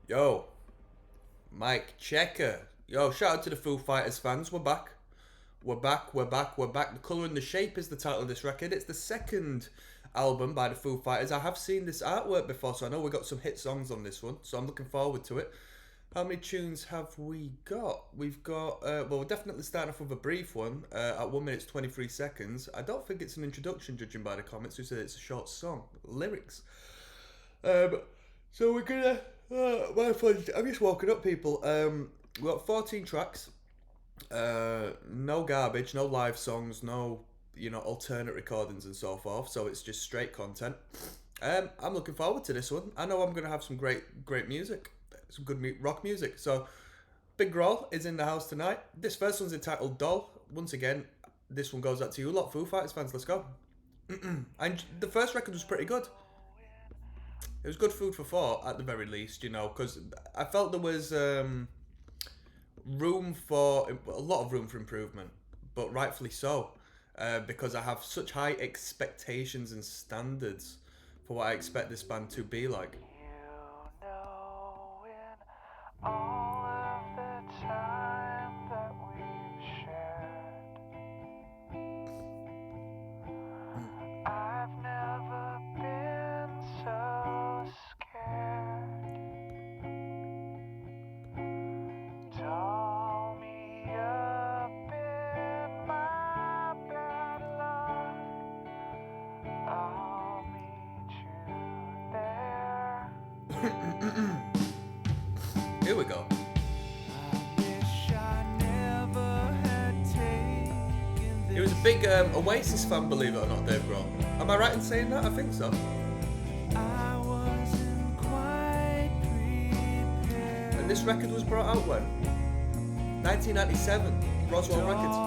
Yo, Mike Checker. Yo, shout out to the Foo Fighters fans. We're back. We're back. The Colour and the Shape is the title of this record. It's the second album by the Foo Fighters. I have seen this artwork before, so I know we got some hit songs on this one, so I'm looking forward to it. How many tunes have we got? We've got, well, we're definitely starting off with a brief one at 1 minute 23 seconds. I don't think it's an introduction, judging by the comments who said it's a short song. Lyrics. Um, so we're gonna. My apologies. I've just woken up, people. We've got 14 tracks. No garbage, no live songs, no alternate recordings and so forth. So it's just straight content. I'm looking forward to this one. I know I'm gonna have some great music, some good rock music. So Big Grohl is in the house tonight. This first one's entitled Doll. Once again, this one goes out to you lot, Foo Fighters fans. Let's go. And the first record was pretty good. It was good food for thought at the very least, because I felt there was room for a lot of room for improvement, but rightfully so, because I have such high expectations and standards for what I expect this band to be like. All of the time that we've shared, I've never been so scared. Doll me up in my bad luck, I'll meet you there. Here we go. He was a big Oasis fan, believe it or not, Dave Grohl. Am I right in saying that? I think so. And this record was brought out when? 1997, Roswell Records.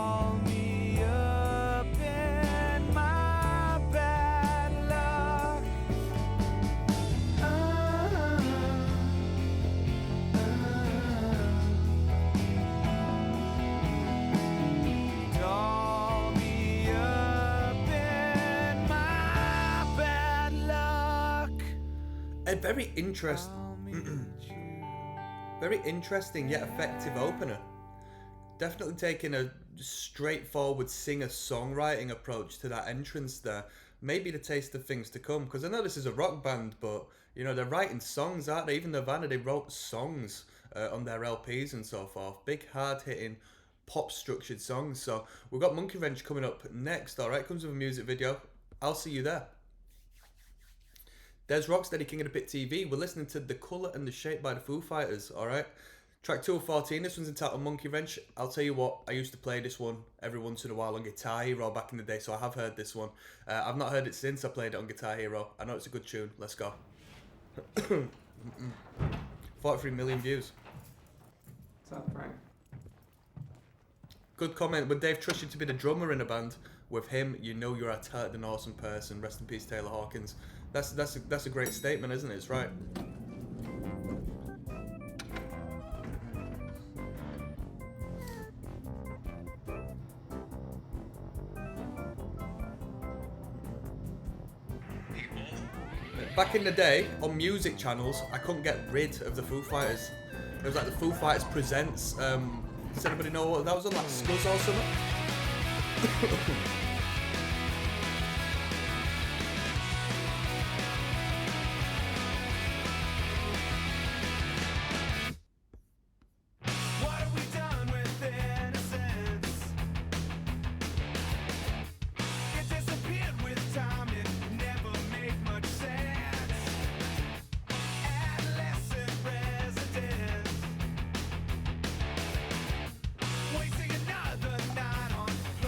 A very very interesting yet effective opener. Definitely taking a straightforward singer-songwriting approach to that entrance there. Maybe the taste of things to come, because I know this is a rock band, but they're writing songs, aren't they? Even Nirvana, they wrote songs on their LPs and so forth. Big, hard-hitting, pop-structured songs. So we've got Monkey Wrench coming up next. All right, comes with a music video. I'll see you there. There's Rocksteady, King of the Pit TV. We're listening to The Colour and the Shape by the Foo Fighters, alright? Track 2 of 14, this one's entitled Monkey Wrench. I'll tell you what, I used to play this one every once in a while on Guitar Hero back in the day, so I have heard this one. I've not heard it since I played it on Guitar Hero. I know it's a good tune. Let's go. 43 million views. What's up, Frank? Good comment. Would Dave trust you to be the drummer in a band? With him, you know you're a talented and awesome person. Rest in peace, Taylor Hawkins. That's a great statement, isn't it? It's right. Back in the day, on music channels, I couldn't get rid of the Foo Fighters. It was like the Foo Fighters Presents. Does anybody know what that was on? Like Scuzz or something?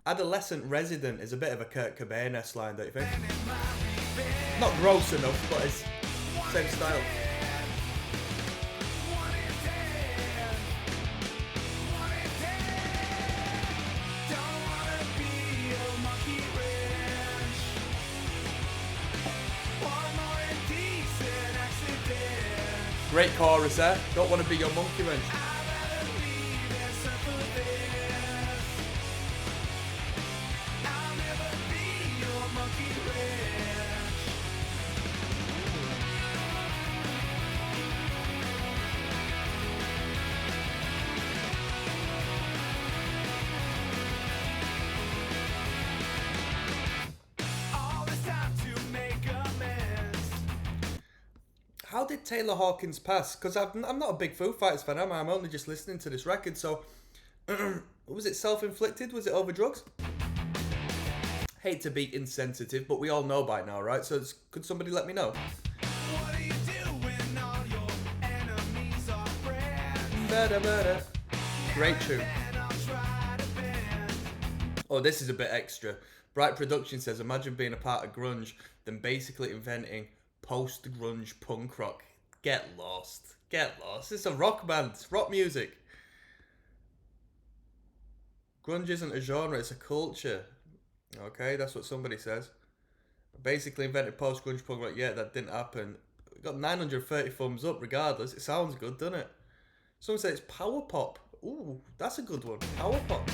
Adolescent Resident is a bit of a Kurt Cobain-esque line, don't you think? Not gross enough, but it's same style. Great chorus there. Don't want to be your monkey wrench. how did Taylor Hawkins pass? Because I'm not a big Foo Fighters fan, am I? I'm only just listening to this record, so... was it self-inflicted? Was it over drugs? Hate to be insensitive, but we all know by now, right? So could somebody let me know? What do you do when all your enemies are friends? Better. Great tune. And I'll try to bend. Oh, this is a bit extra. Bright Production says, imagine being a part of grunge, then basically inventing post-grunge punk rock. Get lost. Get lost. It's a rock band. It's rock music. Grunge isn't a genre, it's a culture. Okay, that's what somebody says. Basically invented post-grunge punk rock. Yeah, that didn't happen. We got 930 thumbs up regardless. It sounds good, doesn't it? Someone said it's power pop. Ooh, that's a good one. Power pop.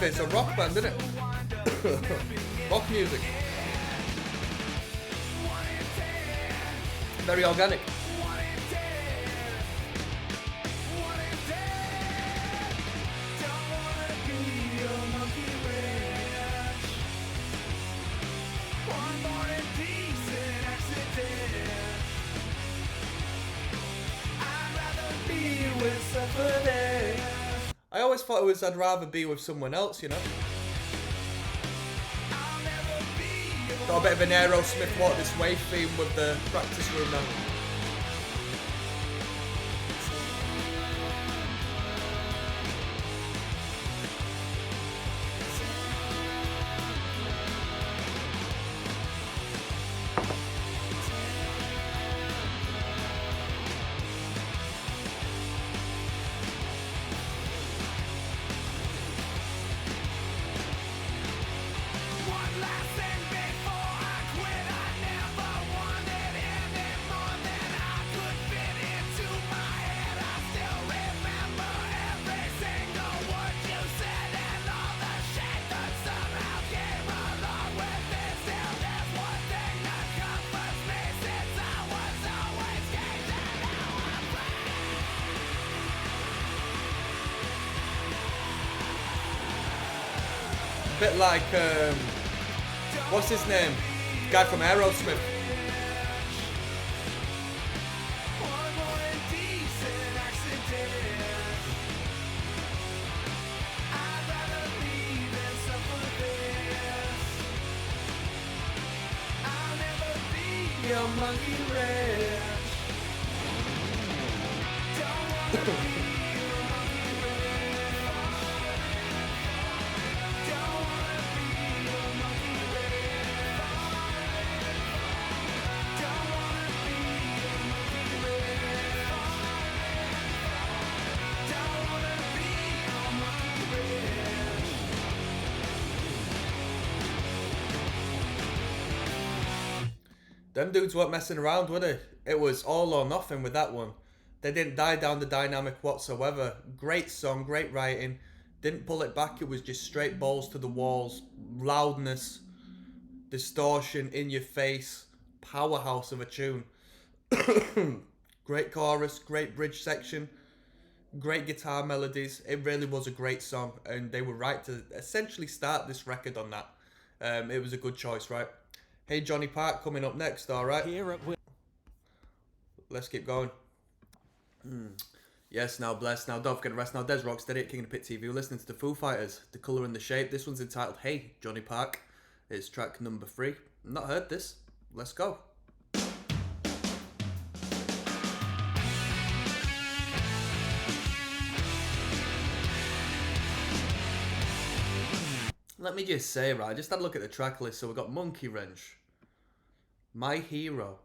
It's a rock band, isn't it? Rock music. Very organic. I always thought it was I'd rather be with someone else, you know. Got a bit of an Aerosmith Walk This Way theme with the practice room now. One last thing before I quit. I never wanted any more than I could fit into my head. I still remember every single word you said and all the shit that somehow came along with it. Still, there's one thing that comforts me since I was always caged and now I'm free. Bit like, what's his name? Guy from Aerosmith. One more indecent accident. I'd rather leave than suffer this. I'll never be your monkey wrench. Don't wanna be your monkey wrench. Don't wanna be your monkey wrench. Don't wanna be your monkey wrench. Don't wanna be your monkey wrench. Them dudes weren't messing around, were they? It was all or nothing with that one. They didn't die down the dynamic whatsoever. Great song, great writing. Didn't pull it back, it was just straight balls to the walls. Loudness, distortion in your face. Powerhouse of a tune. Great chorus, great bridge section. Great guitar melodies. It really was a great song. And they were right to essentially start this record on that. It was a good choice, right? Hey Johnny Park coming up next, alright? Here at Let's keep going. Yes, now bless. Now don't forget to rest. Now Des Rocksteady at King of the Pit TV. We're listening to the Foo Fighters, The Colour and the Shape. This one's entitled Hey Johnny Park. It's track number 3. Not heard this. Let's go. Let me just say, right, I just had a look at the track list. So we've got Monkey Wrench, My Hero,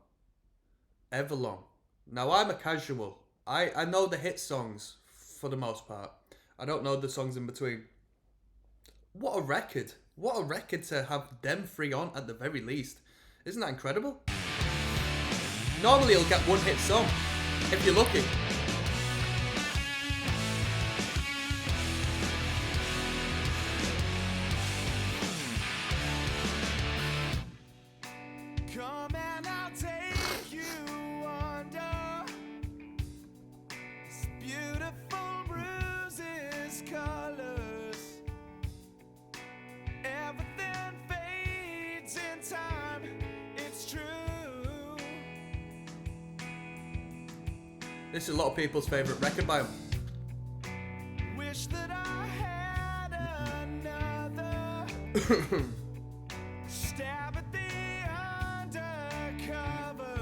Everlong. Now I'm a casual. I know the hit songs for the most part. I don't know the songs in between. What a record. What a record to have them 3 on at the very least. Isn't that incredible? Normally you'll get one hit song, if you're lucky. Come and I'll take you under this beautiful bruises, colors. Everything fades in time, it's true. This is a lot of people's favourite record by him. Wish that I had another stab at the undercover.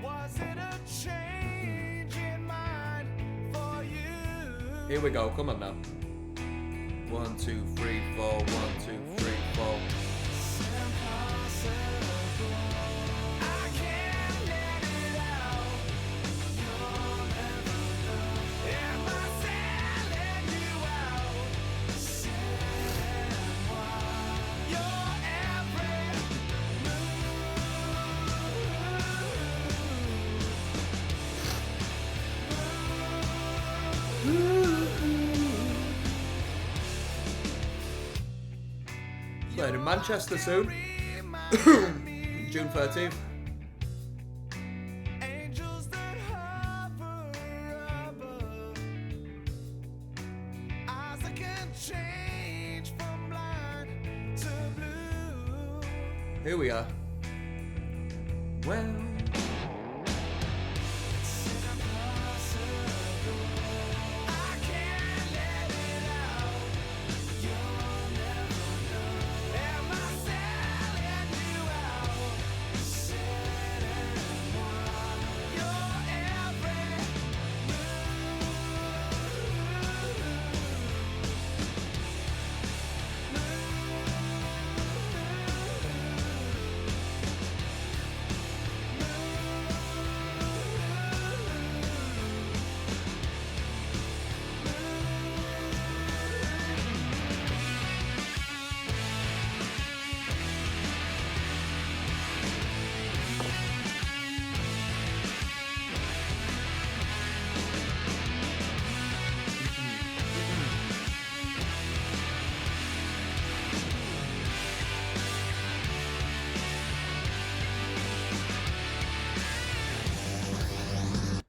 Was it a change in mind for you? Here we go, come on now. 1, 2, 3, 4, 1, 2, 3, 4. I can't let it out. You'll never know. Am I selling you out? Selling why? Your every Playing in Manchester soon. June 13th. angels that hover above. Eyes that can change from blind to blue. Here we are. Well, I can't let it out. You'll never know. Am I selling you out? Selling why? Your every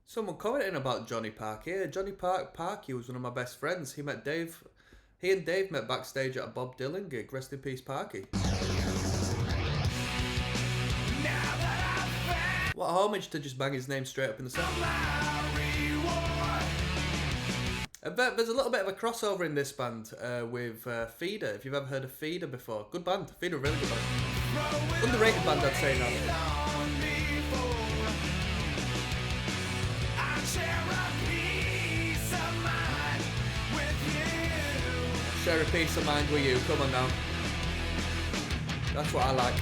someone commenting about Johnny Park here. Johnny Parky was one of my best friends. He and Dave met backstage at a Bob Dylan gig. Rest in peace, Parky. What a homage to just bang his name straight up in the sound. I bet there's a little bit of a crossover in this band with Feeder. If you've ever heard of Feeder before, good band. Feeder, really good band. Underrated band, I'd say now. Share a peace of mind with you. Come on now. That's what I like.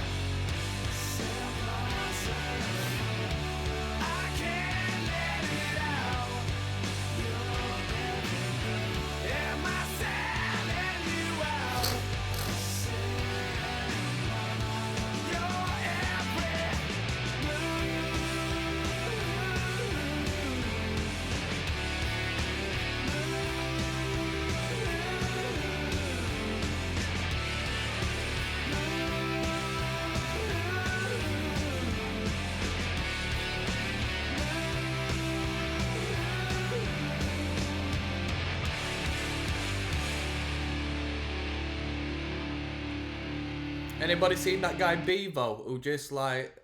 Anybody seen that guy Bevo who just like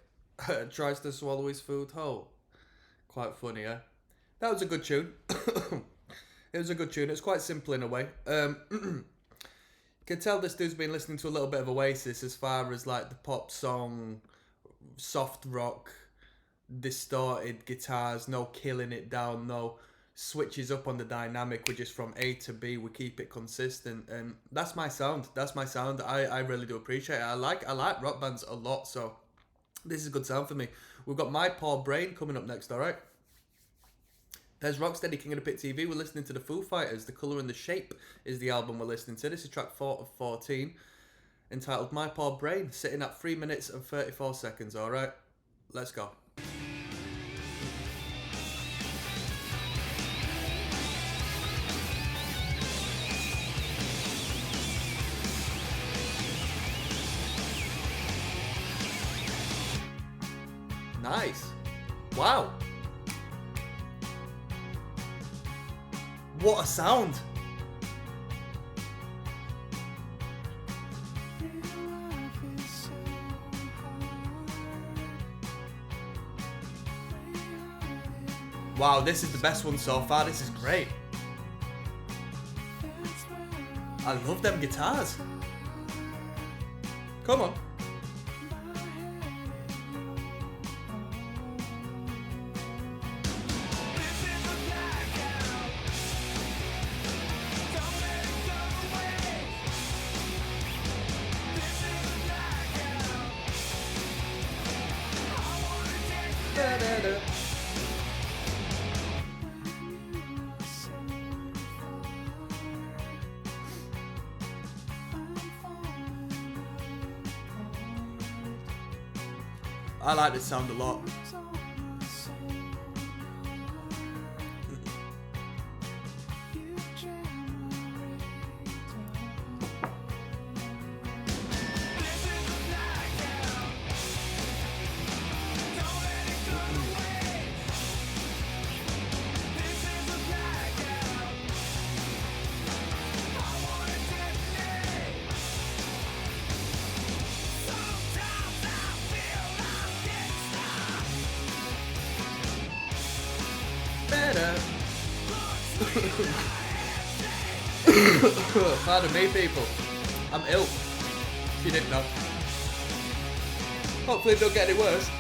tries to swallow his food whole? Quite funny, eh? That was a good tune. It was a good tune. It's quite simple in a way. You can tell this dude's been listening to a little bit of Oasis as far as like the pop song, soft rock, distorted guitars, no killing it down, no switches up on the dynamic. We're just from A to B. We keep it consistent, and that's my sound. That's my sound. I really do appreciate it. I like rock bands a lot, so this is a good sound for me. We've got My Poor Brain coming up next. All right. There's Rocksteady, King of the Pit TV. We're listening to the Foo Fighters. The Colour and the Shape is the album we're listening to. This is track 4 of 14, entitled My Poor Brain, sitting at 3 minutes and 34 seconds. All right, let's go. Nice. Wow. What a sound. Wow, this is the best one so far. This is great. I love them guitars. Come on. I like this sound a lot. Pardon me, people. I'm ill. If you didn't know. Hopefully it don't get any worse.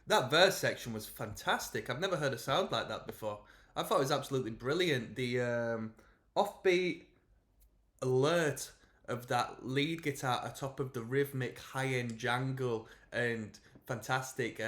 That verse section was fantastic. I've never heard a sound like that before. I thought it was absolutely brilliant. The offbeat alert of that lead guitar atop of the rhythmic high-end jangle and fantastic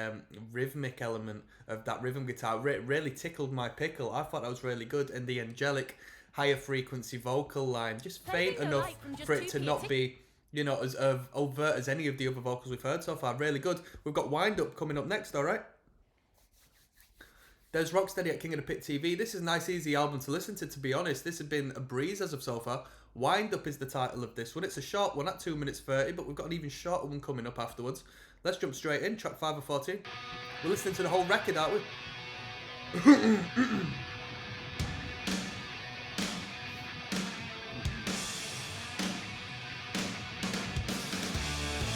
rhythmic element of that rhythm guitar really tickled my pickle. I thought that was really good. And the angelic higher frequency vocal line, just faint enough for it to not be, you know, as overt as any of the other vocals we've heard so far. Really good. We've got Wind Up coming up next, alright? There's Rocksteady at King of the Pit TV. This is a nice, easy album to listen to be honest. This has been a breeze as of so far. Wind Up is the title of this one. It's a short one at 2 minutes 30, but we've got an even shorter one coming up afterwards. Let's jump straight in. Track 5 of 14. We're listening to the whole record, aren't we?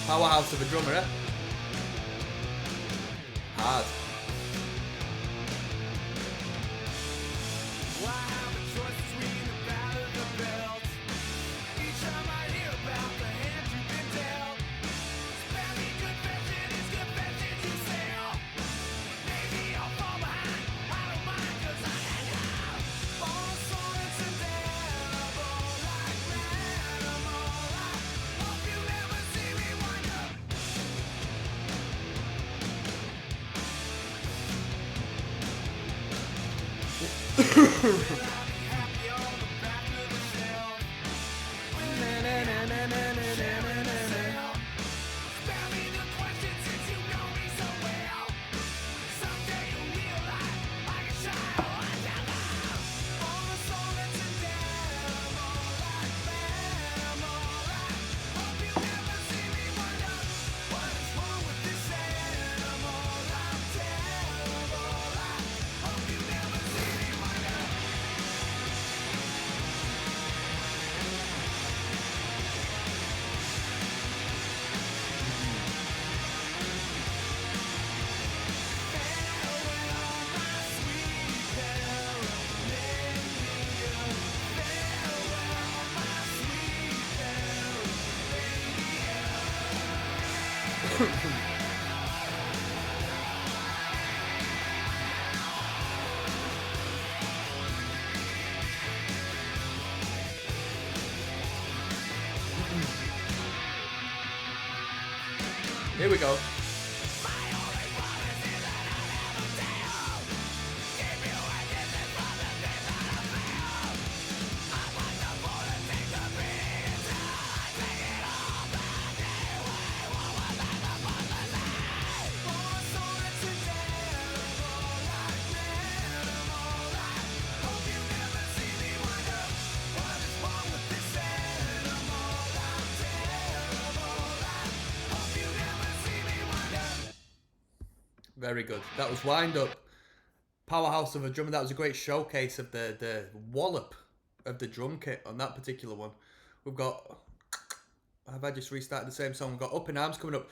Powerhouse of a drummer, eh? Hard. Here we go. Very good. That was Wind Up. Powerhouse of a drummer. That was a great showcase of the wallop of the drum kit on that particular one. We've got... Have I just restarted the same song? We've got Up in Arms coming up.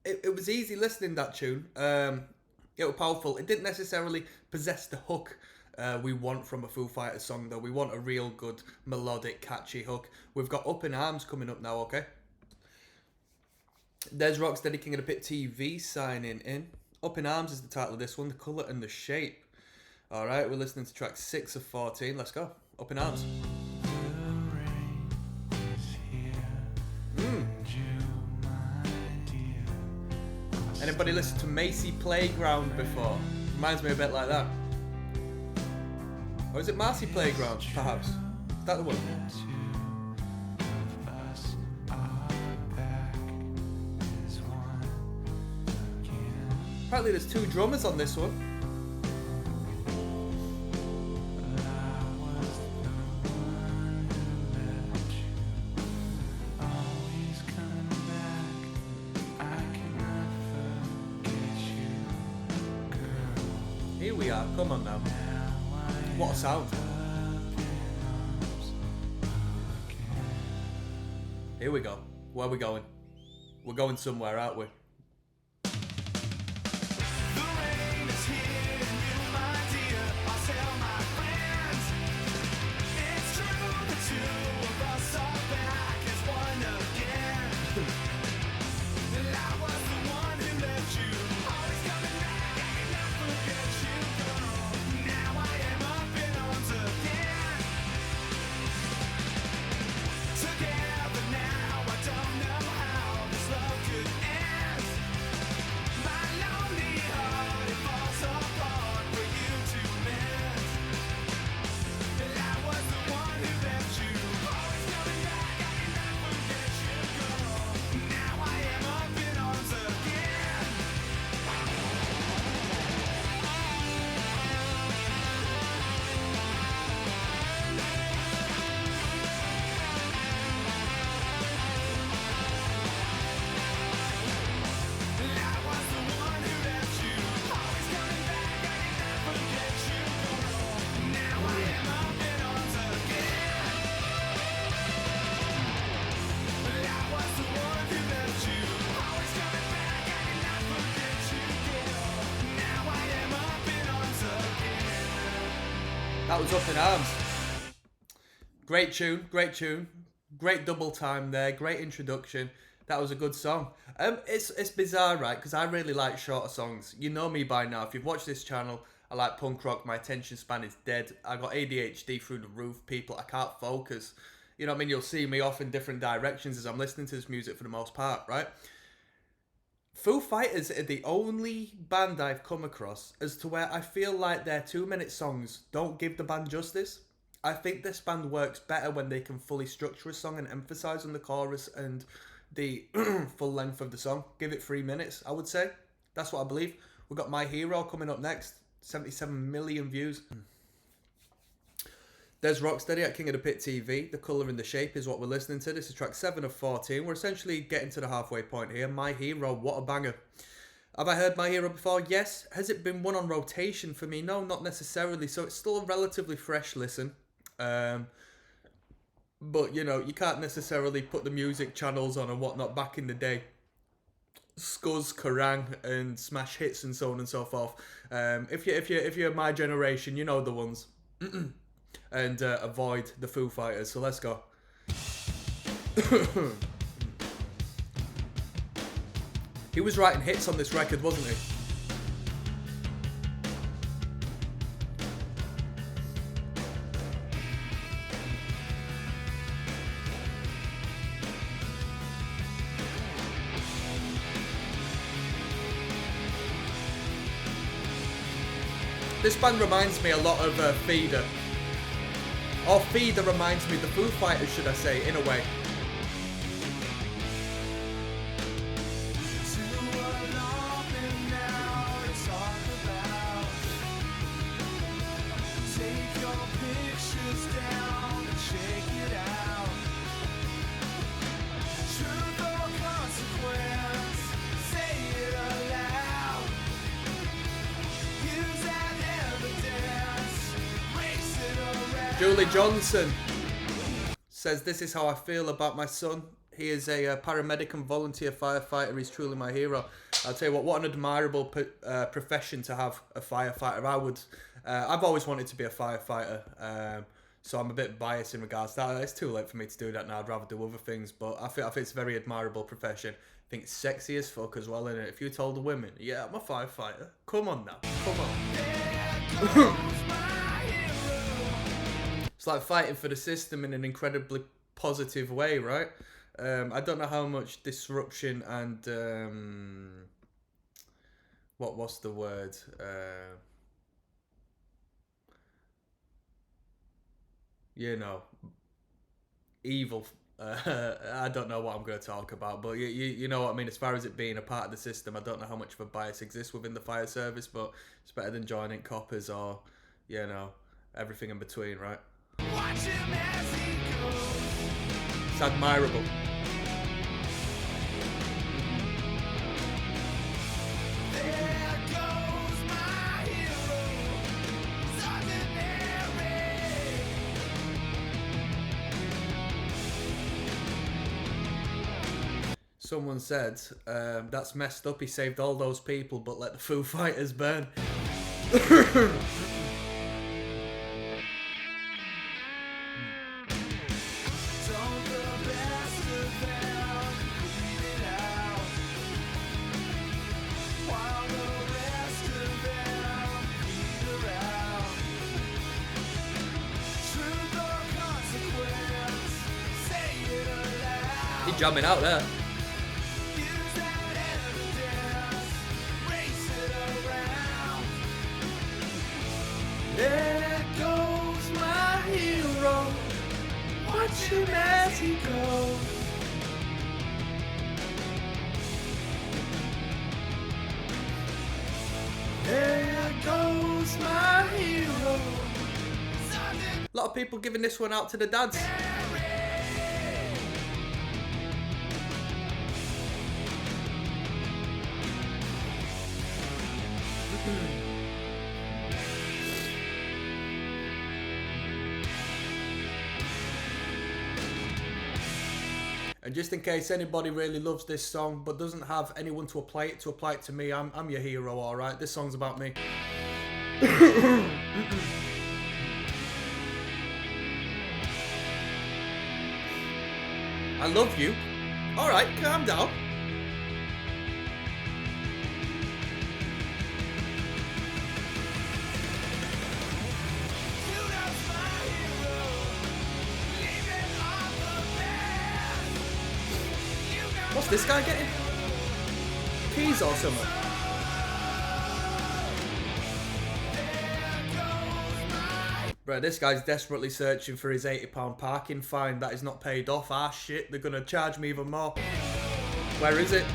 It was easy listening, that tune. It was powerful. It didn't necessarily possess the hook we want from a Foo Fighters song, though. We want a real good, melodic, catchy hook. We've got Up in Arms coming up now, okay? There's Rocksteady King of the Pit TV signing in. Up in Arms is the title of this one, the colour and the shape. Alright, we're listening to track 6 of 14. Let's go. Up in Arms. Anybody listened to Macy Playground before? Reminds me a bit like that. Or is it Marcy Playground, perhaps? Is that the one? Apparently there's 2 drummers on this one. Here we are, come on now. What a sound. Here we go. Where are we going? We're going somewhere, aren't we? That was Up in Arms. Great tune, great tune. Great double time there, great introduction. That was a good song. It's bizarre, right? Because I really like shorter songs. You know me by now. If you've watched this channel, I like punk rock. My attention span is dead. I got ADHD through the roof, people. I can't focus. You know what I mean? You'll see me off in different directions as I'm listening to this music for the most part, right? Foo Fighters are the only band I've come across as to where I feel like their 2-minute songs don't give the band justice. I think this band works better when they can fully structure a song and emphasise on the chorus and the full length of the song. Give it 3 minutes, I would say. That's what I believe. We've got My Hero coming up next. 77 million views. There's Rocksteady at King of the Pit TV. The colour and the shape is what we're listening to. This is track 7 of 14. We're essentially getting to the halfway point here. My Hero, what a banger. Have I heard My Hero before? Yes. Has it been one on rotation for me? No, not necessarily. So it's still a relatively fresh listen. But, you know, you can't necessarily put the music channels on and whatnot back in the day. Scuzz, Kerrang, and smash hits and so on and so forth. If you're my generation, you know the ones. And avoid the Foo Fighters. So let's go. He was writing hits on this record, wasn't he? This band reminds me a lot of Feeder. Or Feeder reminds me of the Foo Fighters, should I say, in a way. Julie Johnson says, "This is how I feel about my son. He is a paramedic and volunteer firefighter. He's truly my hero." I'll tell you what an admirable profession to have, a firefighter. I've always wanted to be a firefighter, so I'm a bit biased in regards to that. It's too late for me to do that now. I'd rather do other things, but I think it's a very admirable profession. I think it's sexy as fuck as well, innit? If you told a woman, yeah, I'm a firefighter, come on now, come on. It's like fighting for the system in an incredibly positive way, right? I don't know how much disruption and what's the word? Evil. I don't know what I'm going to talk about, but you know what I mean. As far as it being a part of the system, I don't know how much of a bias exists within the fire service, but it's better than joining coppers or everything in between, right? Watch him as he goes. It's admirable. There goes my hero. It's ordinary. Someone said, that's messed up. He saved all those people, but let the Foo Fighters burn. He's jamming out there. There goes my hero. Watch him as he goes. There goes my hero. A lot of people giving this one out to the dads. And just in case anybody really loves this song but doesn't have anyone to apply it to me, I'm your hero, alright? This song's about me. I love you. Alright, calm down. What's this guy getting? Keys or something? Bro, this guy's desperately searching for his £80 parking fine that is not paid off. Ah shit, they're gonna charge me even more. Where is it?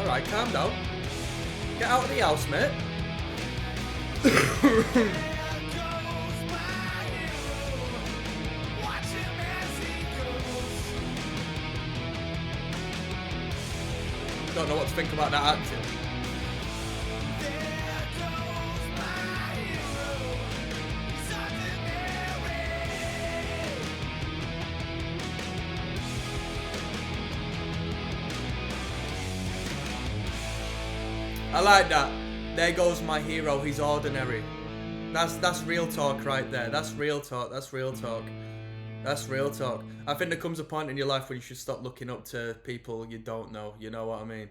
Alright, calm down. Get out of the house, mate. Don't know what to think about that acting. I like that. There goes my hero. He's ordinary. That's real talk right there. That's real talk. That's real talk. That's real talk. I think there comes a point in your life where you should stop looking up to people you don't know. You know what I mean?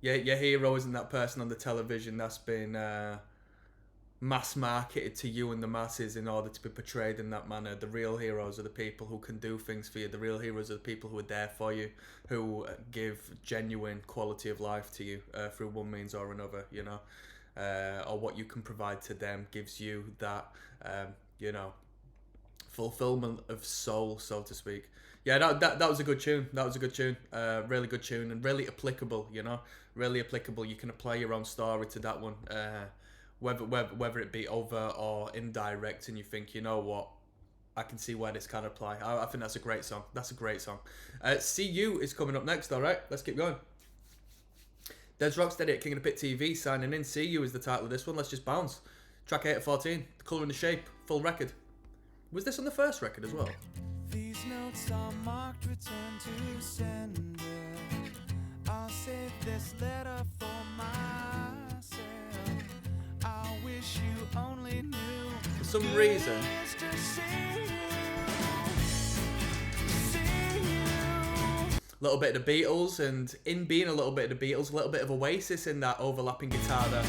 Your hero isn't that person on the television that's been mass marketed to you and the masses in order to be portrayed in that manner. The real heroes are the people who can do things for you. The real heroes are the people who are there for you, who give genuine quality of life to you through one means or another, you know. Or what you can provide to them gives you that, you know, fulfillment of soul, so to speak. Yeah, that was a good tune. That was a good tune. Really good tune and really applicable, you know. Really applicable. You can apply your own story to that one. Whether it be over or indirect, and you think, you know what, I can see where this can apply. I think that's a great song. That's a great song. See You is coming up next, alright? Let's keep going. Des Rocksteady at King of the Pit TV signing in. See You is the title of this one. Let's just bounce. Track 8 of 14. The Colour and the Shape. Full record. Was this on the first record as well? These notes are marked return to sender. I'll save this letter for myself. I wish you only knew. For some reason, a little bit of the Beatles, and in being a little bit of the Beatles, a little bit of Oasis in that overlapping guitar there.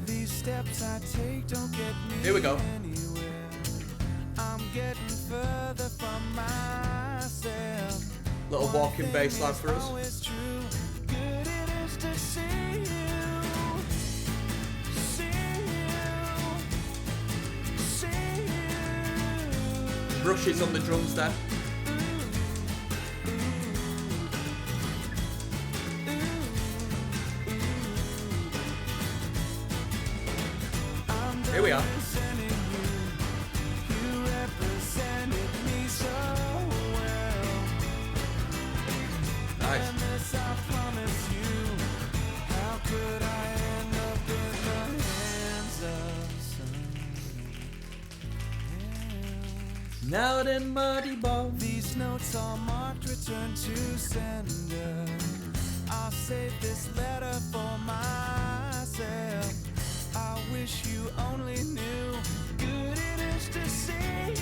These steps I take don't get me Here we go. anywhere. I'm getting further from myself. Little walking bass line for us. Always true. Good it is to see you. See you. See you. Brushes on the drums there. Here we are. Representing you. You represented me so well. Nice. And this I promise you. How could I end up in the hands of someone? Now then, Muddy Bones. These notes are marked return to sender. I'll save this letter for myself. I wish you only knew. Good it is to see you.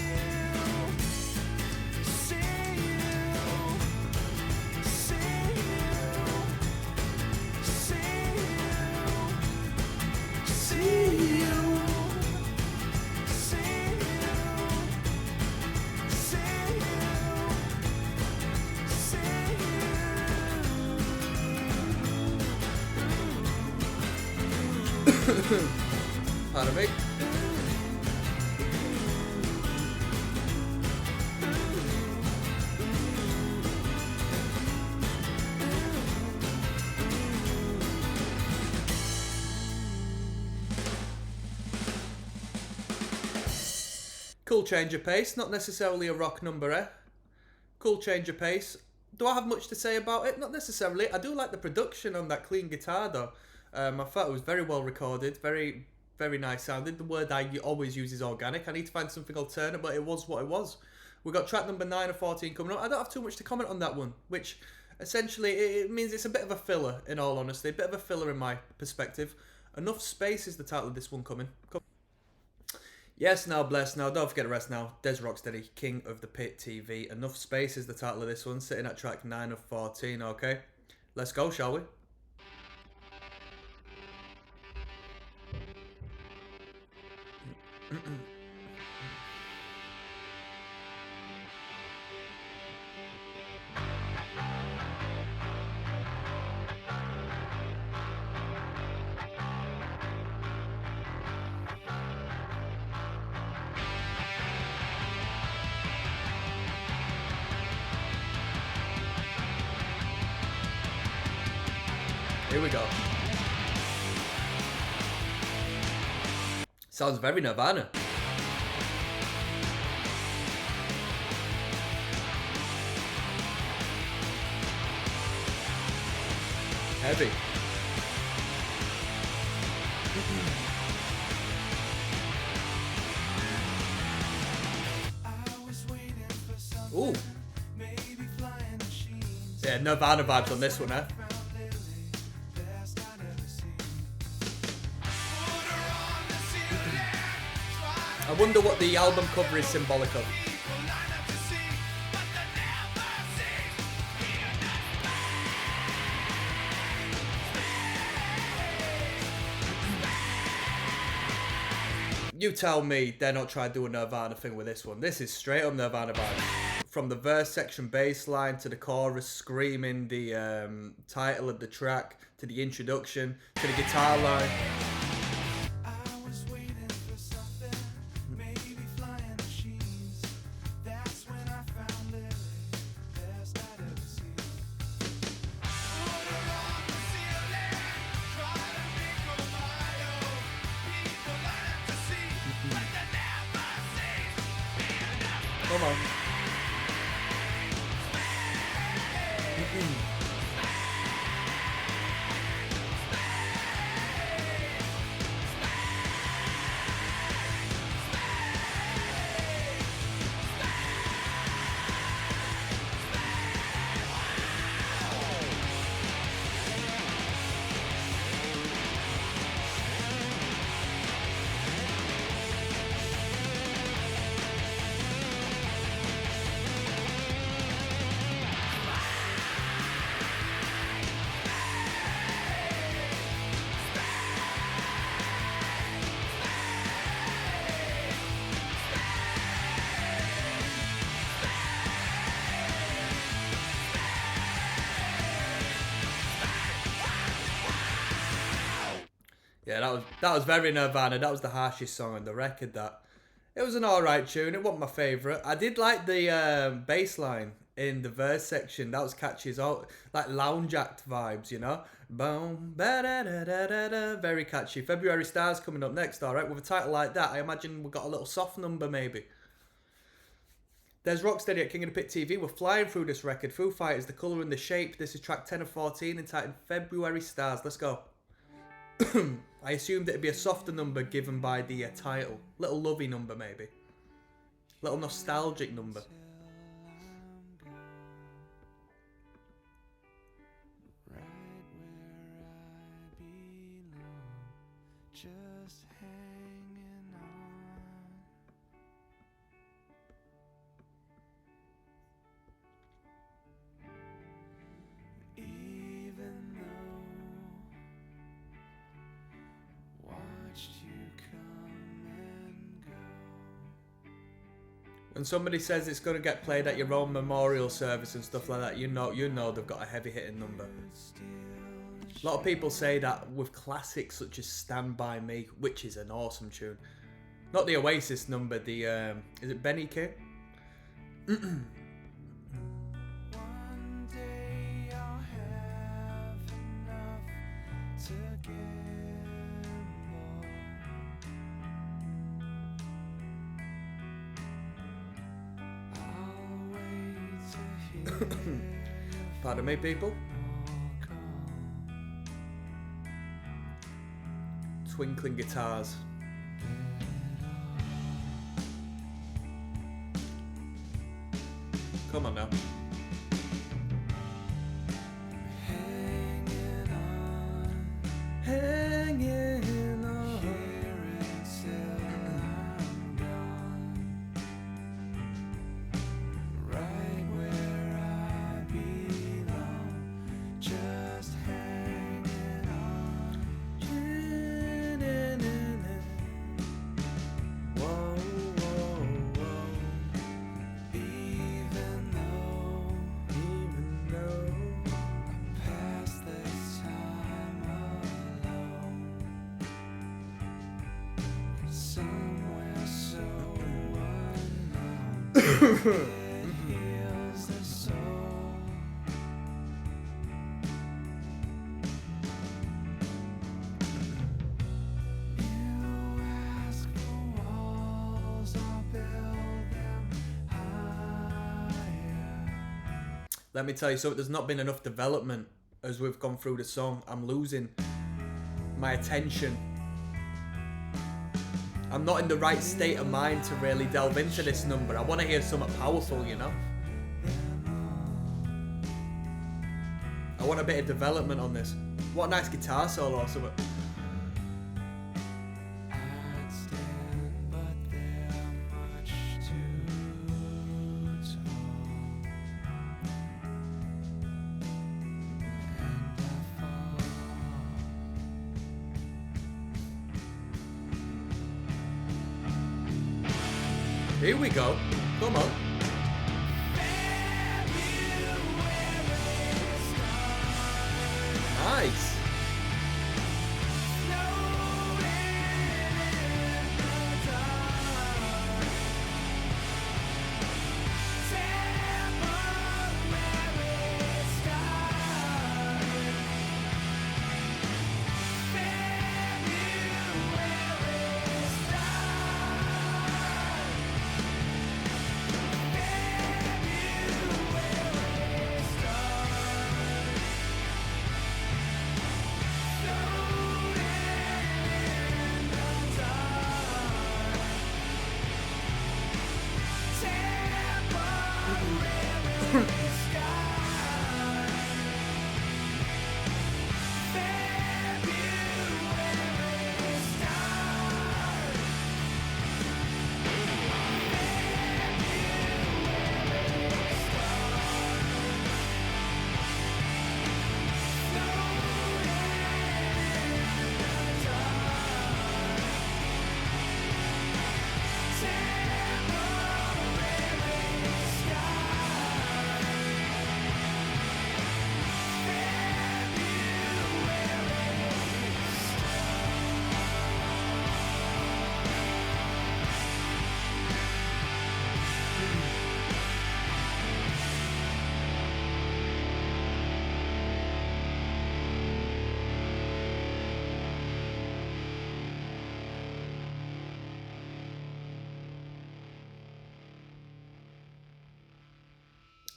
See you. See you. See you. See you. See you. Pardon me. Cool change of pace, not necessarily a rock number, eh? Cool change of pace. Do I have much to say about it? Not necessarily. I do like the production on that clean guitar though. I thought it was very well recorded, very, very nice sounding. The word I always use is organic. I need to find something alternate, but it was what it was. We got track number 9 of 14 coming up. I don't have too much to comment on that one, which essentially it means it's a bit of a filler, in all honesty. A bit of a filler in my perspective. Enough Space is the title of this one coming. Yes, now bless. Now don't forget the rest now. Des Rocksteady, King of the Pit TV. Enough Space is the title of this one, sitting at track 9 of 14, okay? Let's go, shall we? Here we go. Sounds very Nirvana. Heavy. Nirvana vibes on this one, eh? I wonder what the album cover is symbolic of. You tell me they're not trying to do a Nirvana thing with this one. This is straight up Nirvana vibes. From the verse section bass line to the chorus screaming the title of the track to the introduction to the guitar line. Come on. Yeah, that was very Nirvana. That was the harshest song on the record. That it was an alright tune. It wasn't my favourite. I did like the bass line in the verse section. That was catchy as all, like lounge act vibes, you know. Boom, ba da da da da da. Very catchy. February Stars coming up next. Alright, with a title like that, I imagine we got a little soft number maybe. There's Rocksteady at King of the Pit TV. We're flying through this record. Foo Fighters, The Colour and the Shape. This is track 10 of 14 entitled February Stars. Let's go. I assumed it'd be a softer number given by the title. Little lovey number maybe. Little nostalgic number. Just hanging on. Even though watched you come and go. When somebody says it's going to get played at your own memorial service and stuff like that, you know they've got a heavy hitting number. A lot of people say that with classics such as Stand By Me, which is an awesome tune. Not the Oasis number, the, is it Benny King? One day I'll have enough to gamble. I'll wait to hear Pardon me, people. your call. Twinkling guitars. Come on now. Hanging on, Hanging on. here until I'm gone. Right where I belong, just hanging on. Whoa, whoa, whoa. Even though I pass this time alone, somewhere so unknown, it heals the soul. You ask for walls, I'll build them higher. Let me tell you something, there's not been enough development as we've gone through the song. I'm losing my attention. I'm not in the right state of mind to really delve into this number. I want to hear something powerful, you know? I want a bit of development on this. What a nice guitar solo or something. I'd stand, but they're much too tall. And I fall. Here we go. Come on. Nice.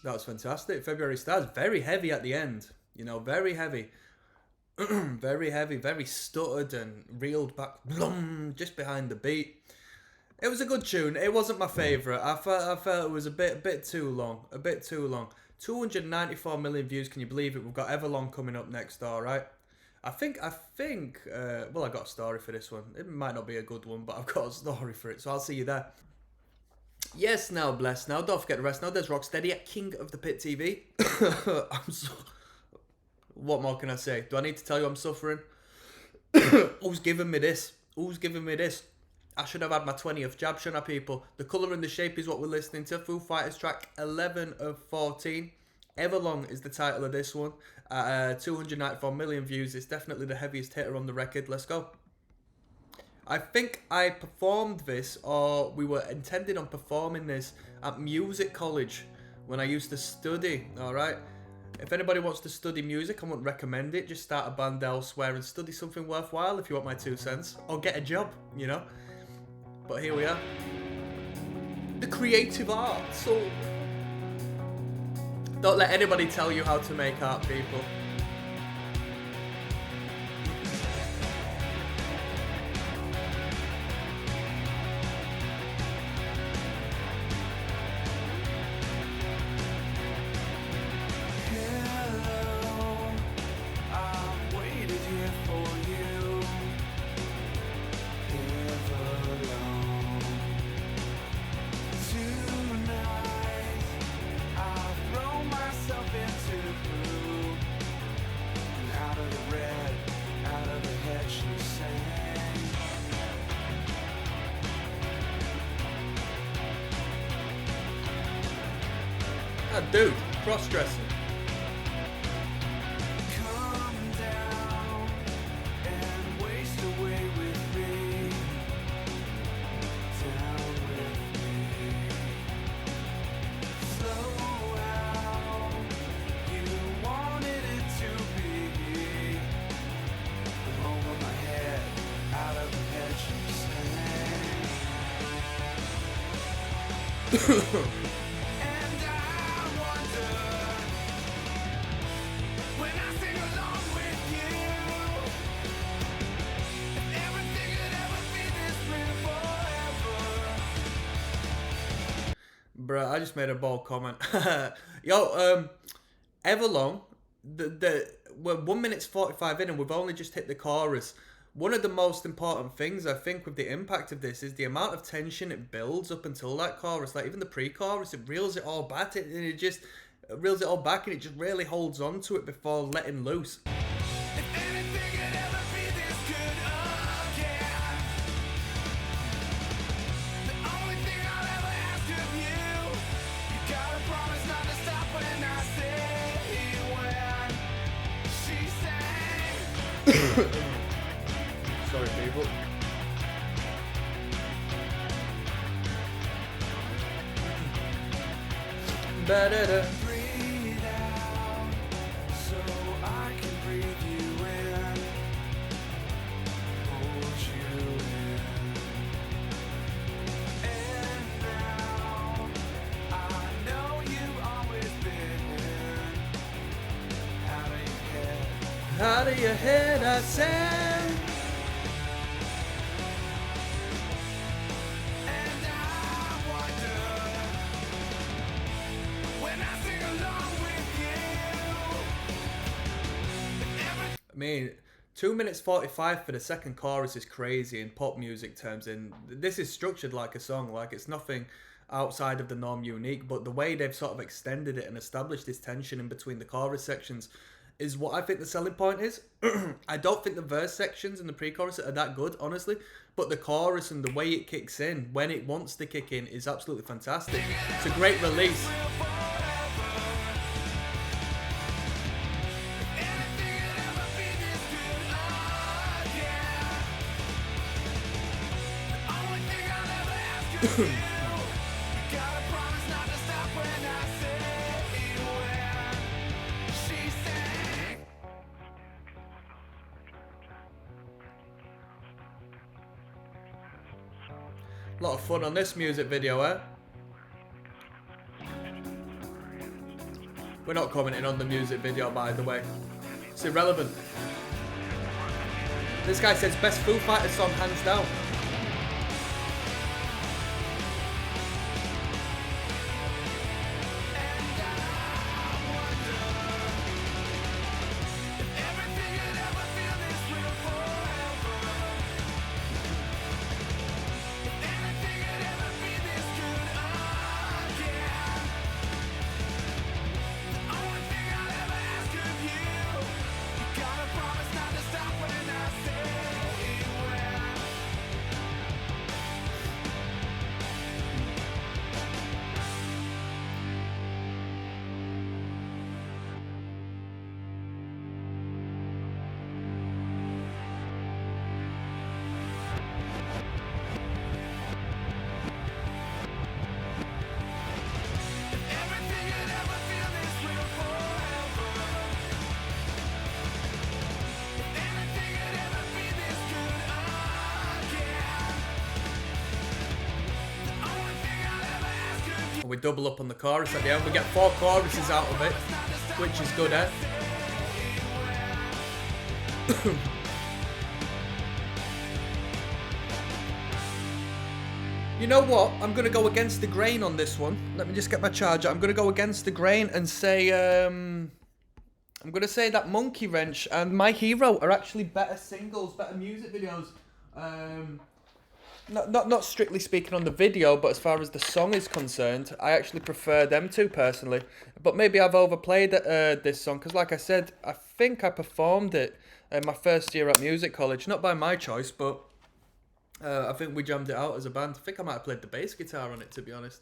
That was fantastic. February Stars, very heavy at the end. You know, very heavy. Very heavy, very stuttered and reeled back just behind the beat. It was a good tune. It wasn't my favourite. I felt it was a bit too long. A bit too long. 294 million views, can you believe it? We've got Everlong coming up next door, right? I think, well, I got a story for this one. It might not be a good one, but I've got a story for it, so I'll see you there. Yes, now, bless. Now, don't forget the rest. Now, there's Rocksteady at King of the Pit TV. I'm so... What more can I say? Do I need to tell you I'm suffering? Who's giving me this? Who's giving me this? I should have had my 20th jab, shouldn't I, people? The Colour and the Shape is what we're listening to. Foo Fighters track 11 of 14. Everlong is the title of this one. 294 million views. It's definitely the heaviest hitter on the record. Let's go. I think I performed this, or we were intending on performing this at music college when I used to study, alright? If anybody wants to study music, I wouldn't recommend it. Just start a band elsewhere and study something worthwhile if you want my 2 cents. Or get a job, you know? But here we are. The creative art. So don't let anybody tell you how to make art, people. Dude, cross-dressing. Come down and waste away with me. Down with me. Slow how you wanted it to be. I'm over my head, out of the head you say. Bruh, I just made a bold comment. Yo, Everlong we're 1 minute 45 in and we've only just hit the chorus. One of the most important things I think with the impact of this is the amount of tension it builds up until that chorus. Like even the pre-chorus, it reels it all back, and it just reels it all back, and it just really holds on to it before letting loose. If anything could ever be this good again, the only thing I'll ever ask of you, you gotta promise not to stop when I say when. She sang. Sorry, people. Ba-da-da. Breathe out so I can breathe you in, hold you in. And now I know you've always been out of your head. Out of your head, I said. And I wonder when I sing along with you, I mean, 2 minutes 45 for the second chorus is crazy in pop music terms, and this is structured like a song, like it's nothing outside of the norm unique, but the way they've sort of extended it and established this tension in between the chorus sections is what I think the selling point is. I don't think the verse sections and the pre-chorus are that good, honestly, but the chorus and the way it kicks in, when it wants to kick in, is absolutely fantastic. It's a great release. A lot of fun on this music video, eh? We're not commenting on the music video, by the way. It's irrelevant. This guy says best Foo Fighters song hands down. We double up on the chorus at the end. We get 4 choruses out of it, which is good, eh? You know what? I'm going to go against the grain on this one. Let me just get my charger. I'm going to go against the grain and say... I'm going to say that Monkey Wrench and My Hero are actually better singles, better music videos. Not strictly speaking on the video, but as far as the song is concerned, I actually prefer them two personally. But maybe I've overplayed this song, because like I said, I think I performed it in my first year at music college. Not by my choice, but I think we jammed it out as a band. I think I might have played the bass guitar on it, to be honest.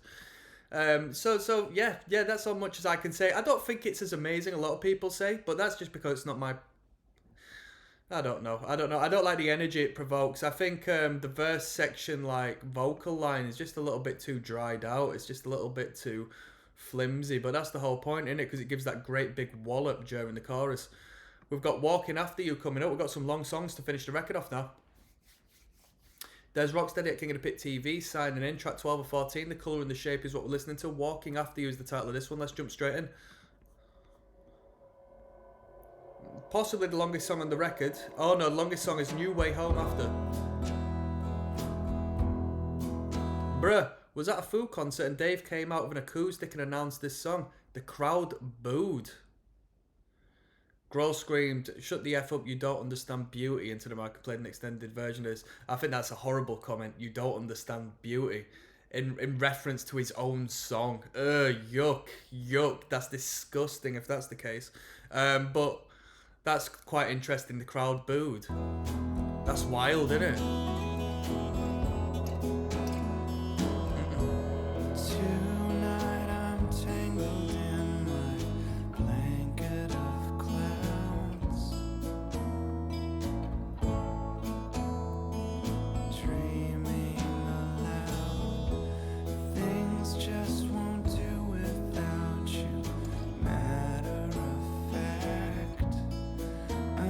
So yeah, that's how much as I can say. I don't think it's as amazing, a lot of people say, but that's just because it's not my... I don't know. I don't like the energy it provokes. I think the verse section, like, vocal line is just a little bit too dried out. It's just a little bit too flimsy. But that's the whole point, innit? Because it gives that great big wallop during the chorus. We've got Walking After You coming up. We've got some long songs to finish the record off now. There's Rocksteady at King of the Pit TV signing in. Track 12 or 14. The colour and the shape is what we're listening to. Walking After You is the title of this one. Let's jump straight in. Possibly the longest song on the record. Oh no, the longest song is New Way Home After. Bruh, was at a Foo concert and Dave came out with an acoustic and announced this song. The crowd booed. Grohl screamed, "Shut the F up, you don't understand beauty," into the mic and played an extended version of this. I think that's a horrible comment. You don't understand beauty. In reference to his own song. Yuck. That's disgusting if that's the case. But that's quite interesting. The crowd booed. That's wild, isn't it? Tonight I'm tangled in my blanket of clouds, dreaming aloud. Things just won't do without you. Matter of fact. Oh,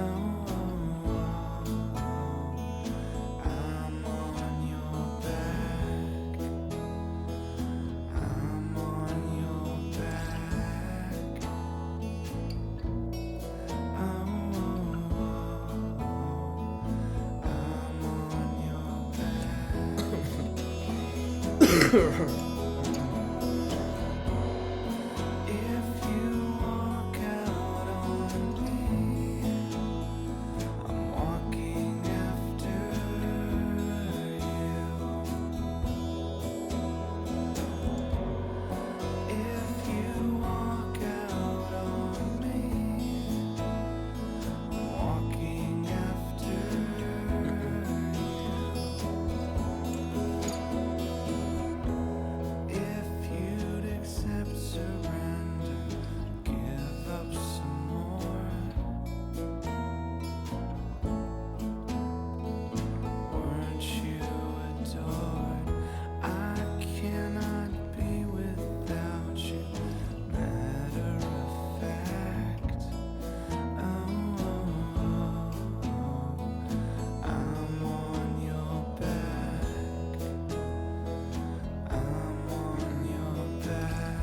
I'm on your back. I'm on your back. Oh, I'm on your back. If you walk out on me, I'm walking after you. If you walk out on me, I'm walking after you. If you'd accept surrender, give up some more. Weren't you adored? I cannot be without you. Matter of fact. Oh, I'm on your back. I'm on your back.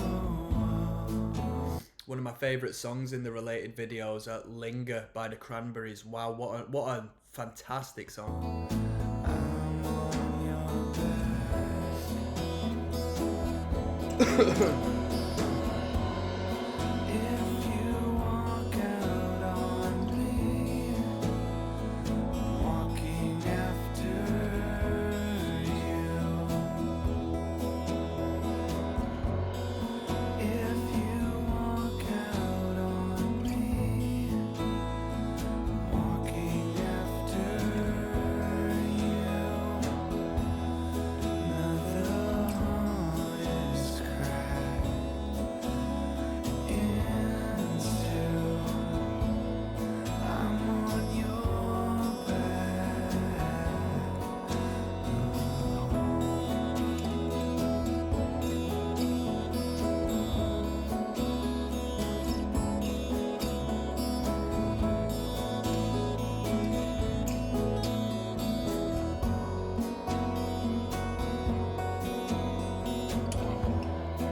Oh. One of my favourite songs in the related videos, "Linger" by the Cranberries. Wow, what a fantastic song. I'm on your back. If you walk out on me, I'm walking after you. If you walk out on me, I'm walking after you. Another heart is cracked into. I'm on your back.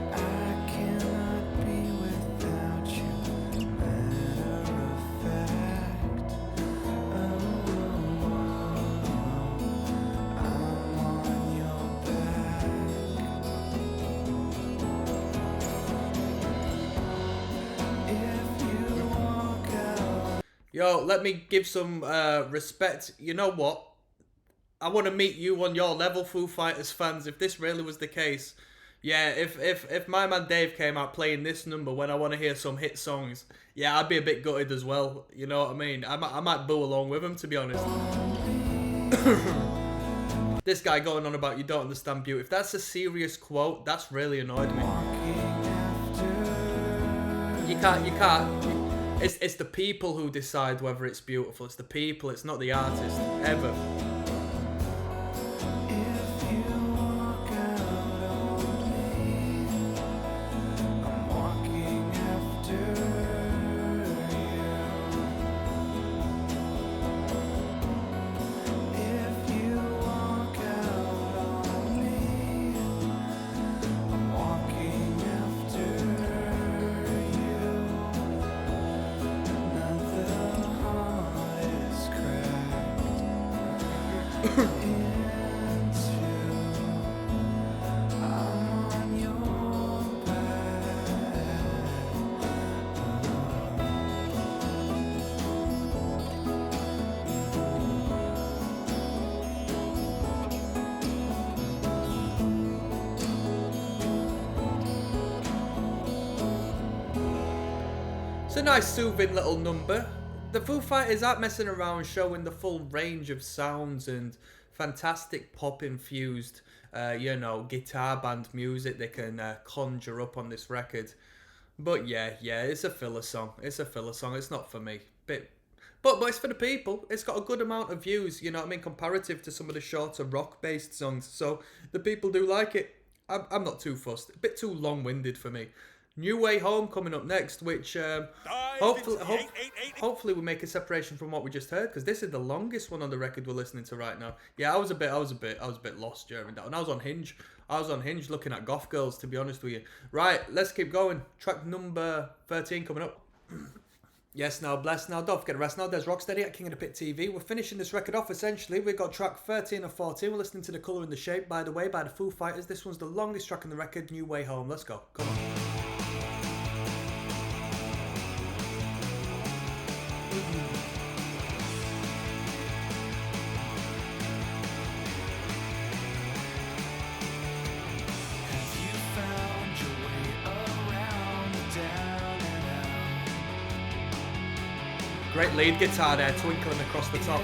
I cannot be without you. Matter of fact. Oh, I'm on your back. If you walk out. Yo, let me give some respect. You know what? I want to meet you on your level, Foo Fighters fans. If this really was the case, yeah. If my man Dave came out playing this number when I want to hear some hit songs, yeah, I'd be a bit gutted as well. You know what I mean? I might boo along with him, to be honest. This guy going on about you don't understand beauty. If that's a serious quote, that's really annoyed me. You can't. It's the people who decide whether it's beautiful. It's the people. It's not the artist ever. If you walk out on me, I'm walking after you. If you walk out on me, I'm walking after you. Another heart is cracked into. I'm on your back. It's a nice soothing little number. The Foo Fighters aren't messing around, showing the full range of sounds and fantastic pop-infused, guitar band music they can conjure up on this record. But yeah, it's a filler song. It's a filler song. It's not for me. But it's for the people. It's got a good amount of views, you know what I mean, comparative to some of the shorter rock-based songs. So the people do like it. I'm not too fussed. A bit too long-winded for me. New Way Home coming up next, which hopefully will make a separation from what we just heard, because this is the longest one on the record we're listening to right now. Yeah, I was a bit lost during that, and I was on Hinge looking at goth girls, to be honest with you. Right, let's keep going. Track number 13 coming up. Yes, now, bless now. Don't forget the rest now. There's Rocksteady at King of the Pit TV. We're finishing this record off, essentially. We've got track 13 and 14. We're listening to The Colour and the Shape, by the way, by the Foo Fighters. This one's the longest track on the record, New Way Home. Let's go. Come on. Great lead guitar there, twinkling across the top.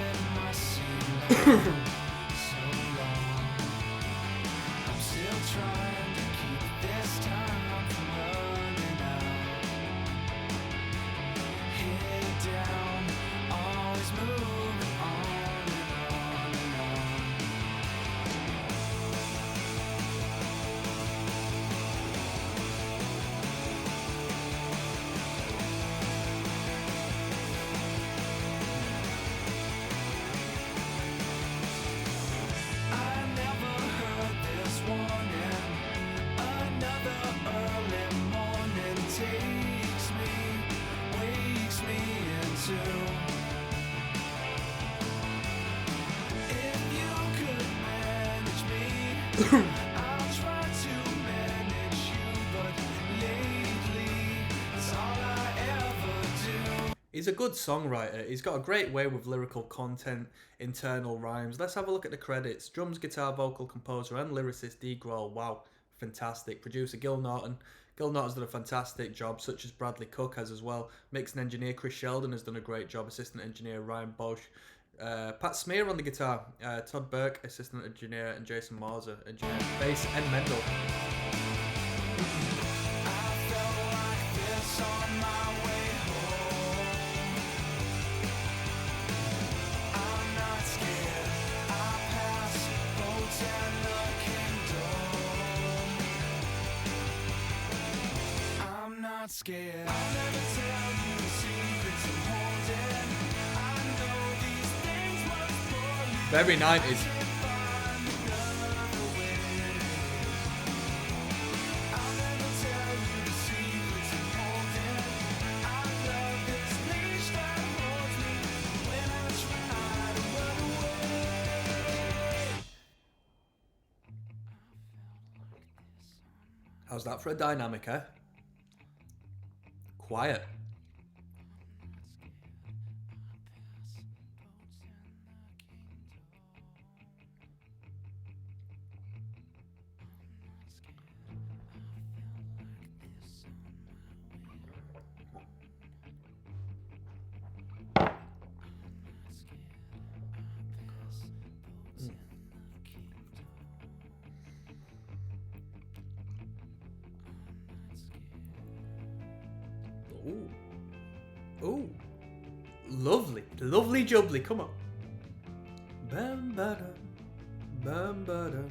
He's a good songwriter. He's got a great way with lyrical content, internal rhymes. Let's have a look at the credits. Drums, guitar, vocal, composer, and lyricist D. Grohl. Wow, fantastic. Producer Gil Norton. Gil Norton's done a fantastic job, such as Bradley Cook has as well. Mix and engineer Chris Sheldon has done a great job. Assistant engineer Ryan Bosch. Pat Smear on the guitar. Todd Burke, assistant engineer, and Jason Morza, engineer. Bass, and Mendel. Scared. I'll never tell you the secrets I'm holding. I know these things must bore you. Very 90s. I'll never tell you the secrets I'm holding. I love this leash that holds me when I try to run away. How's that for a dynamic, eh? Quiet. Ooh. Lovely jubbly, come on. Bam bada, bam bada.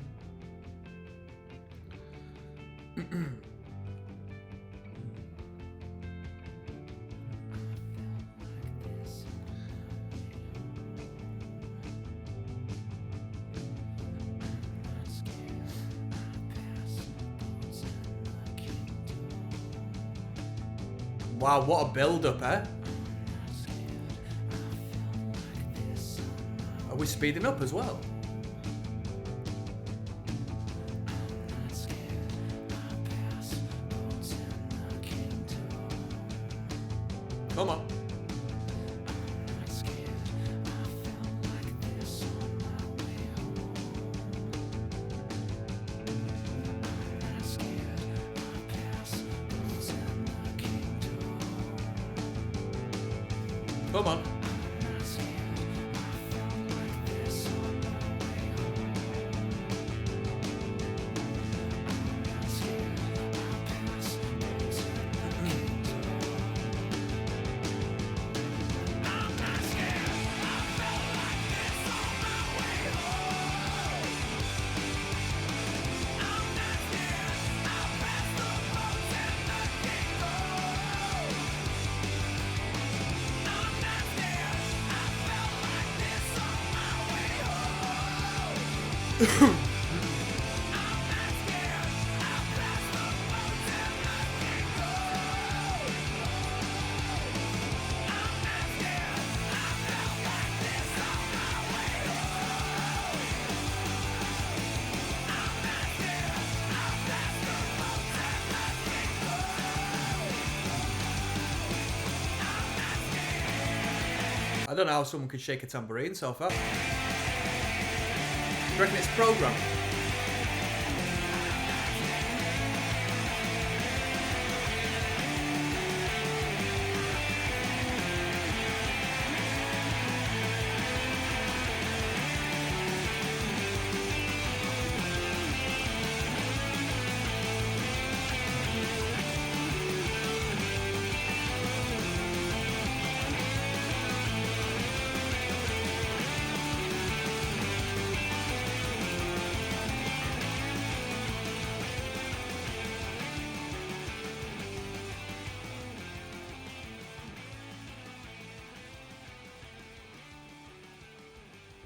Wow, what a build-up, eh? Are we speeding up as well? Come on. Come on. I don't know how someone could shake a tambourine so far. Do you reckon it's programmed?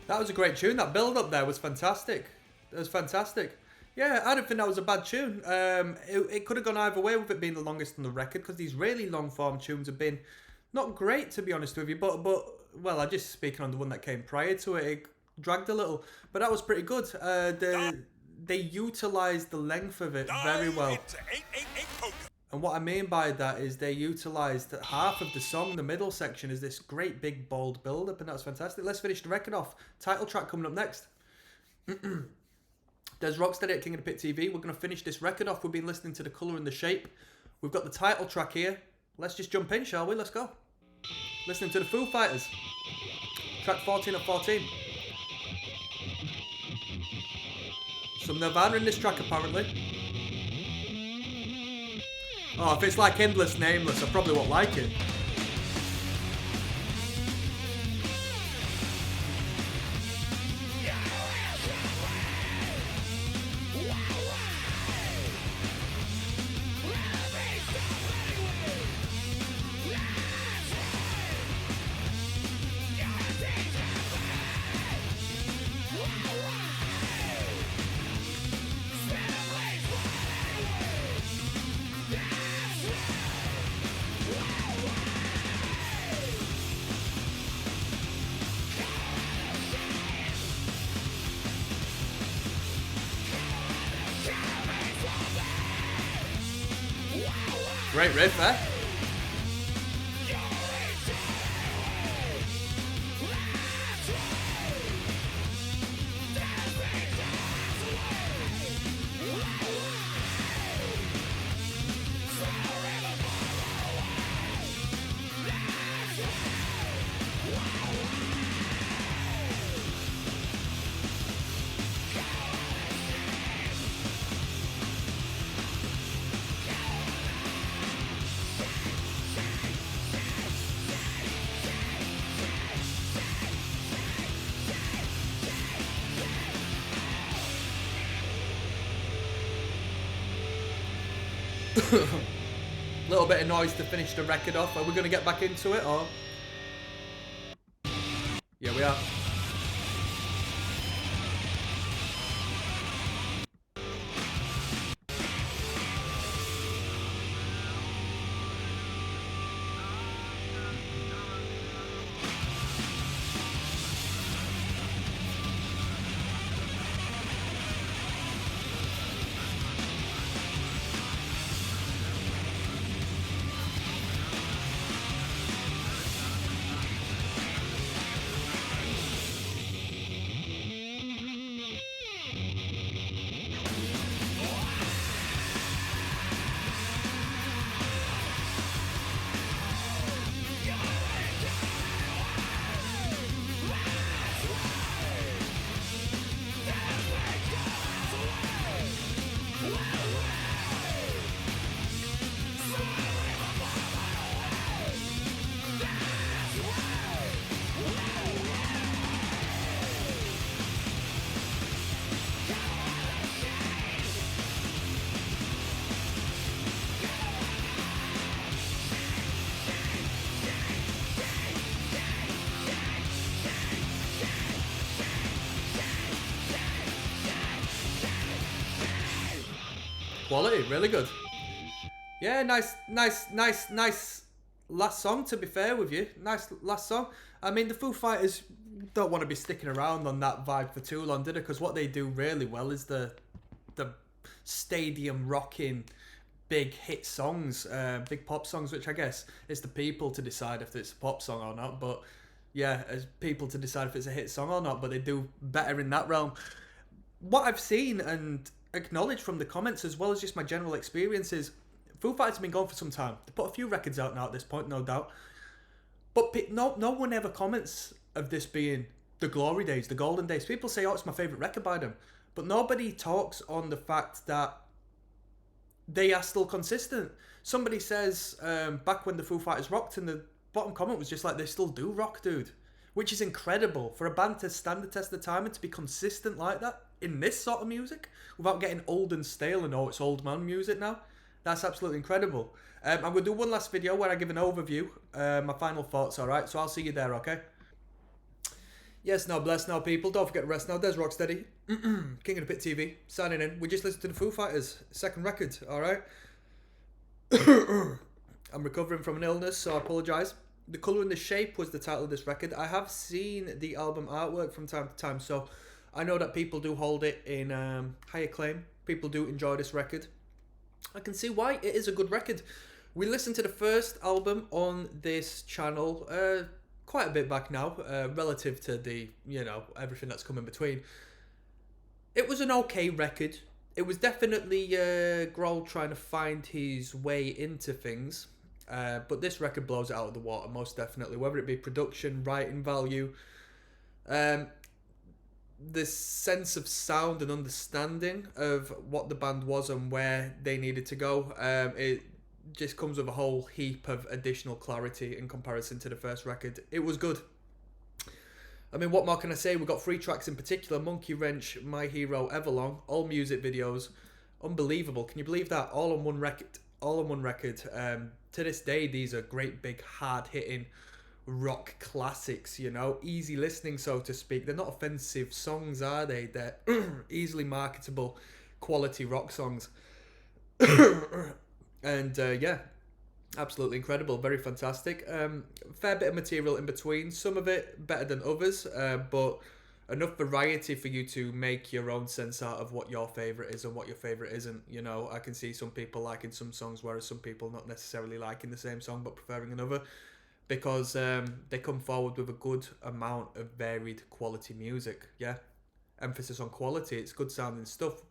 That was a great tune. That build up there was fantastic. It was fantastic. Yeah, I don't think that was a bad tune. It could have gone either way with it being the longest on the record, because these really long form tunes have been not great, to be honest with you. But well, I just speaking on the one that came prior to it, it dragged a little, but that was pretty good. They utilised the length of it very well. And what I mean by that is they utilised half of the song, the middle section, is this great big bold build up, and that's fantastic. Let's finish the record off. Title track coming up next. There's Rocksteady at King of the Pit TV. We're going to finish this record off. We've been listening to The Colour and the Shape. We've got the title track here. Let's just jump in, shall we? Let's go. Listening to the Foo Fighters. Track 14 of 14. Some Nirvana in this track, apparently. Oh, if it's like Endless Nameless, I probably won't like it. Great riff there. Little bit of noise to finish the record off. Are we going to get back into it, or? Yeah, we are. Quality, really good. Yeah, nice last song, to be fair with you. Nice last song. I mean, the Foo Fighters don't want to be sticking around on that vibe for too long, do they? Because what they do really well is the stadium rocking big hit songs, big pop songs, which I guess is the people to decide if it's a pop song or not. But yeah, as people to decide if it's a hit song or not. But they do better in that realm. What I've seen and acknowledged from the comments, as well as just my general experiences, Foo Fighters have been gone for some time. They put a few records out now at this point, no doubt. But no one ever comments of this being the glory days, the golden days. People say, oh, it's my favourite record by them. But nobody talks on the fact that they are still consistent. Somebody says, back when the Foo Fighters rocked, and the bottom comment was just like, they still do rock, dude. Which is incredible for a band to stand the test of time and to be consistent like that in this sort of music without getting old and stale and, oh, it's old man music now. That's absolutely incredible. I'm going to do one last video where I give an overview, my final thoughts, alright? So I'll see you there, okay? Yes, now, bless now, people. Don't forget to rest now. There's Rocksteady. King of the Pit TV. Signing in. We just listened to the Foo Fighters' second record, alright? I'm recovering from an illness, so I apologise. The Colour and the Shape was the title of this record. I have seen the album artwork from time to time, so I know that people do hold it in high acclaim. People do enjoy this record. I can see why. It is a good record. We listened to the first album on this channel quite a bit back now, relative to the, everything that's come in between. It was an okay record. It was definitely Grohl trying to find his way into things. But this record blows it out of the water, most definitely. Whether it be production, writing value, the sense of sound and understanding of what the band was and where they needed to go, it just comes with a whole heap of additional clarity in comparison to the first record. It was good. I mean, what more can I say? We've got 3 tracks in particular: Monkey Wrench, My Hero, Everlong, all music videos. Unbelievable. Can you believe that? All on one record. To this day, these are great big hard-hitting rock classics, easy listening, so to speak. They're not offensive songs, are they? They're easily marketable quality rock songs. And yeah, absolutely incredible, very fantastic. Fair bit of material in between, some of it better than others, but enough variety for you to make your own sense out of what your favourite is and what your favourite isn't. I can see some people liking some songs, whereas some people not necessarily liking the same song but preferring another, because they come forward with a good amount of varied quality music. Yeah, emphasis on quality. It's good sounding stuff.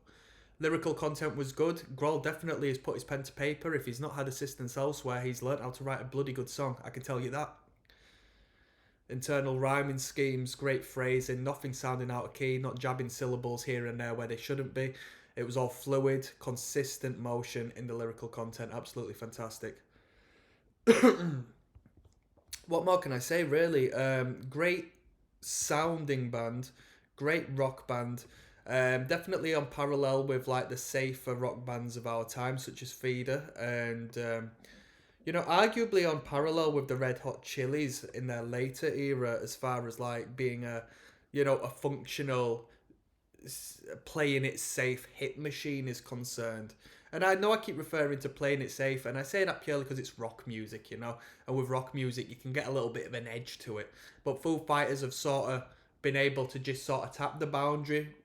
Lyrical content was good. Grohl definitely has put his pen to paper. If he's not had assistance elsewhere, he's learnt how to write a bloody good song, I can tell you that. Internal rhyming schemes, great phrasing, nothing sounding out of key, not jabbing syllables here and there where they shouldn't be. It was all fluid, consistent motion in the lyrical content. Absolutely fantastic. What more can I say, really? Great sounding band, great rock band. Definitely on parallel with like the safer rock bands of our time, such as Feeder, and arguably on parallel with the Red Hot Chilies in their later era, as far as like being a functional, playing it safe hit machine is concerned. And I know I keep referring to playing it safe, and I say that purely because it's rock music, and with rock music you can get a little bit of an edge to it. But Foo Fighters have sort of been able to just sort of tap the boundary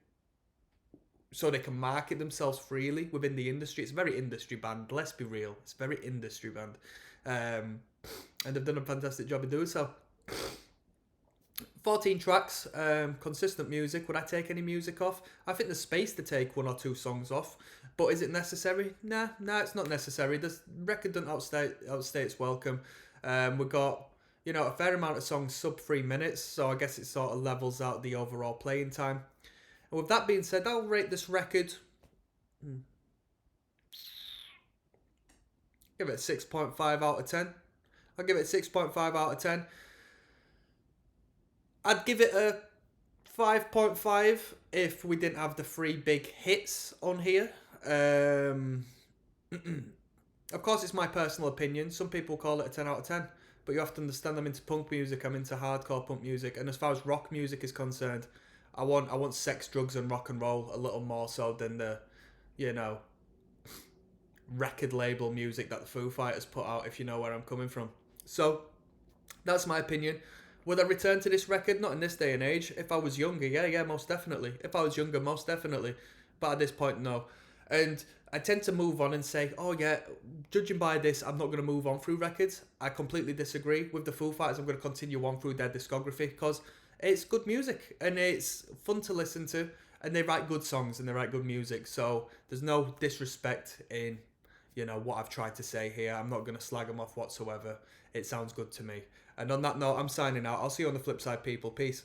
so they can market themselves freely within the industry. It's a very industry band, let's be real. It's a very industry band. And they've done a fantastic job in doing so. 14 tracks, consistent music. Would I take any music off? I think there's space to take 1 or 2 songs off. But is it necessary? Nah, it's not necessary. This record doesn't outstay its welcome. We've got, a fair amount of songs sub 3 minutes, so I guess it sort of levels out the overall playing time. And with that being said, I'll rate this record. Give it a 6.5 out of 10. I'll give it a 6.5 out of 10. I'd give it a 5.5 if we didn't have the 3 big hits on here. Of course, it's my personal opinion. Some people call it a 10 out of 10. But you have to understand, I'm into punk music, I'm into hardcore punk music. And as far as rock music is concerned, I want sex, drugs, and rock and roll a little more so than the, record label music that the Foo Fighters put out, if you know where I'm coming from. So that's my opinion. Would I return to this record? Not in this day and age. If I was younger, yeah, most definitely. If I was younger, most definitely. But at this point, no. And I tend to move on and say, oh yeah, judging by this, I'm not going to move on through records. I completely disagree. With the Foo Fighters, I'm going to continue on through their discography because it's good music and it's fun to listen to, and they write good songs and they write good music. So there's no disrespect in, what I've tried to say here. I'm not going to slag them off whatsoever. It sounds good to me. And on that note, I'm signing out. I'll see you on the flip side, people. Peace.